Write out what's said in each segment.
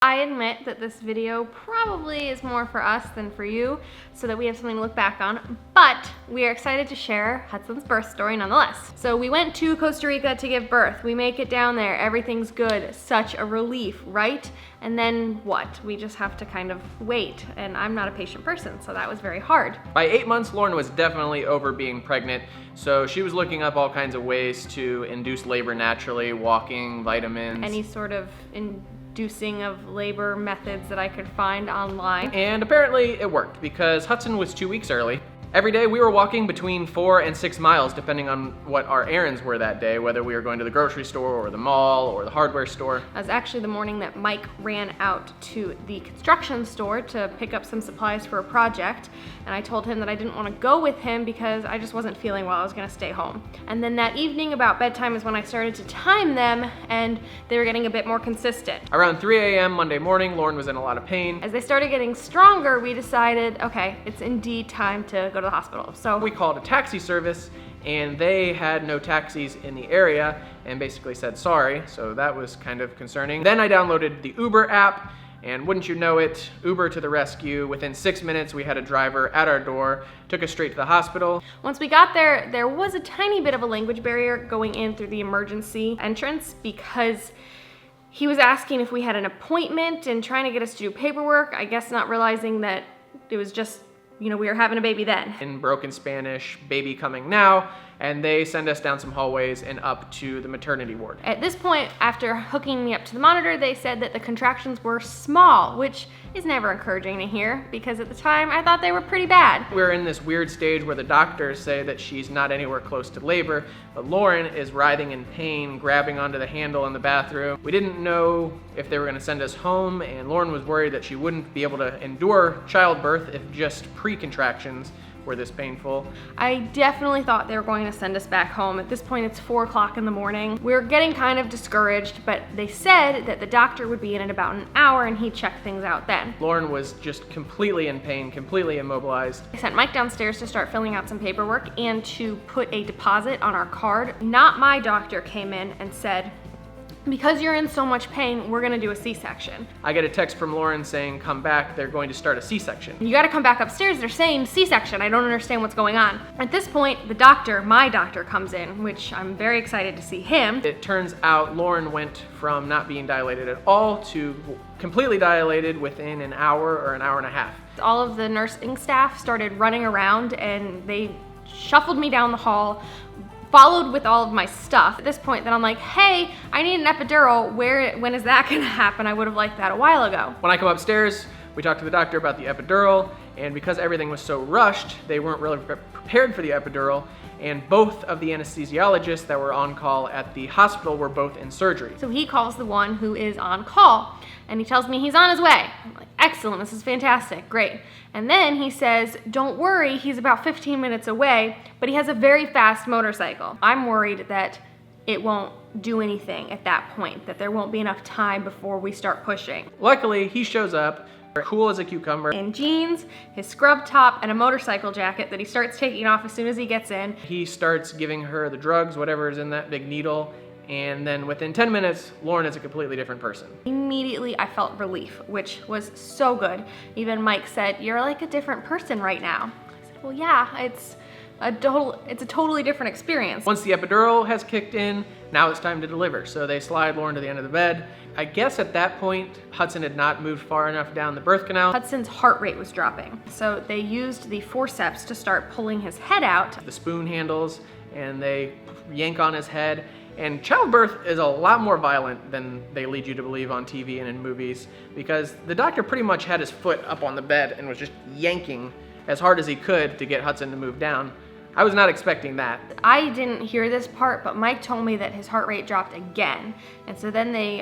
I admit that this video probably is more for us than for you, so that we have something to look back on, but we are excited to share Hudson's birth story nonetheless. So we went to Costa Rica to give birth. We make it down there, everything's good, such a relief, right? And then what? We just have to kind of wait, and I'm not a patient person, so that was very hard. By 8 months, Lauren was definitely over being pregnant, so she was looking up all kinds of ways to induce labor naturally, walking, vitamins. Any sort of inducing of labor methods that I could find online. And apparently it worked because Hudson was 2 weeks early. Every day we were walking between 4 and 6 miles depending on what our errands were that day, whether we were going to the grocery store or the mall or the hardware store. That was actually the morning that Mike ran out to the construction store to pick up some supplies for a project, and I told him that I didn't want to go with him because I just wasn't feeling well. I was going to stay home. And then that evening about bedtime is when I started to time them, and they were getting a bit more consistent. Around 3 a.m. Monday morning, Lauren was in a lot of pain. As they started getting stronger, we decided, okay, it's indeed time to go to the hospital. So we called a taxi service, and they had no taxis in the area and basically said sorry, so that was kind of concerning. Then I downloaded the Uber app, and wouldn't you know it, Uber to the rescue. Within 6 minutes, we had a driver at our door, took us straight to the hospital. Once we got there, there was a tiny bit of a language barrier going in through the emergency entrance because he was asking if we had an appointment and trying to get us to do paperwork, I guess not realizing that it was just, we were having a baby then. In broken Spanish, baby coming now, and they send us down some hallways and up to the maternity ward. At this point, after hooking me up to the monitor, they said that the contractions were small, which is never encouraging to hear because at the time I thought they were pretty bad. We're in this weird stage where the doctors say that she's not anywhere close to labor, but Lauren is writhing in pain, grabbing onto the handle in the bathroom. We didn't know if they were gonna send us home, and Lauren was worried that she wouldn't be able to endure childbirth if just pre-contractions were this painful. I definitely thought they were going to send us back home. At this point, it's 4 o'clock in the morning. We were getting kind of discouraged, but they said that the doctor would be in in about an hour and he'd check things out then. Lauren was just completely in pain, completely immobilized. I sent Mike downstairs to start filling out some paperwork and to put a deposit on our card. Not my doctor came in and said, because you're in so much pain, we're gonna do a C-section. I get a text from Lauren saying, come back, they're going to start a C-section. You gotta come back upstairs, they're saying C-section. I don't understand what's going on. At this point, the doctor, my doctor, comes in, which I'm very excited to see him. It turns out Lauren went from not being dilated at all to completely dilated within an hour or an hour and a half. All of the nursing staff started running around and they shuffled me down the hall, followed with all of my stuff. At this point, then I'm like, hey, I need an epidural. When is that gonna happen? I would have liked that a while ago. When I come upstairs, we talk to the doctor about the epidural, and because everything was so rushed, they weren't really prepared for the epidural, and both of the anesthesiologists that were on call at the hospital were both in surgery. So he calls the one who is on call, and he tells me he's on his way. I'm like, excellent, this is fantastic, great. And then he says, don't worry, he's about 15 minutes away, but he has a very fast motorcycle. I'm worried that it won't do anything at that point, that there won't be enough time before we start pushing. Luckily, he shows up, cool as a cucumber. In jeans, his scrub top, and a motorcycle jacket that he starts taking off as soon as he gets in. He starts giving her the drugs, whatever is in that big needle, and then within 10 minutes, Lauren is a completely different person. Immediately, I felt relief, which was so good. Even Mike said, you're like a different person right now. I said, well, yeah, it's a totally different experience. Once the epidural has kicked in, now it's time to deliver. So they slide Lauren to the end of the bed. I guess at that point, Hudson had not moved far enough down the birth canal. Hudson's heart rate was dropping. So they used the forceps to start pulling his head out. The spoon handles, and they yank on his head. And childbirth is a lot more violent than they lead you to believe on TV and in movies, because the doctor pretty much had his foot up on the bed and was just yanking as hard as he could to get Hudson to move down. I was not expecting that. I didn't hear this part, but Mike told me that his heart rate dropped again. And so then they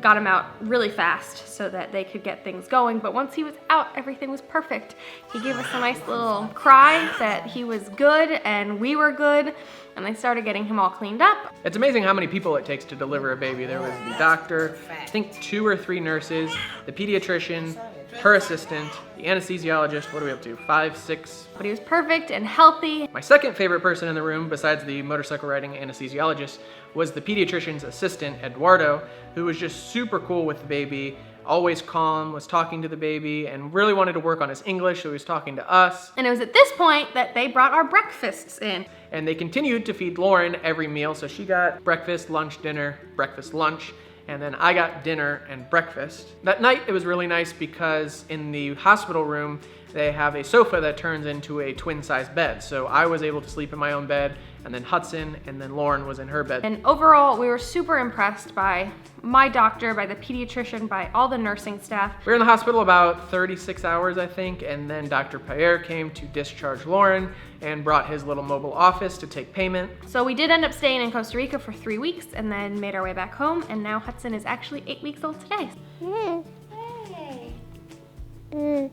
got him out really fast so that they could get things going. But once he was out, everything was perfect. He gave us a nice little cry that he was good and we were good. And they started getting him all cleaned up. It's amazing how many people it takes to deliver a baby. There was the doctor, I think 2 or 3 nurses, the pediatrician, her assistant, the anesthesiologist, what are we up to, 5, 6? But he was perfect and healthy. My second favorite person in the room, besides the motorcycle riding anesthesiologist, was the pediatrician's assistant, Eduardo, who was just super cool with the baby, always calm, was talking to the baby, and really wanted to work on his English, so he was talking to us. And it was at this point that they brought our breakfasts in. And they continued to feed Lauren every meal, so she got breakfast, lunch, dinner, breakfast, lunch, and then I got dinner and breakfast. That night it was really nice because in the hospital room they have a sofa that turns into a twin-size bed. So I was able to sleep in my own bed, and then Hudson and then Lauren was in her bed. And overall, we were super impressed by my doctor, by the pediatrician, by all the nursing staff. We were in the hospital about 36 hours, I think, and then Dr. Pierre came to discharge Lauren and brought his little mobile office to take payment. So we did end up staying in Costa Rica for 3 weeks and then made our way back home, and now Hudson is actually 8 weeks old today. Hey.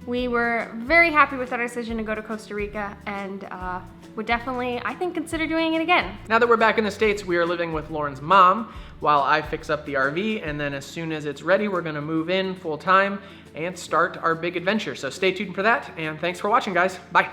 We were very happy with our decision to go to Costa Rica and would definitely, I think, consider doing it again. Now that we're back in the States, we are living with Lauren's mom while I fix up the RV, and then as soon as it's ready, we're gonna move in full time and start our big adventure. So stay tuned for that, and thanks for watching, guys. Bye.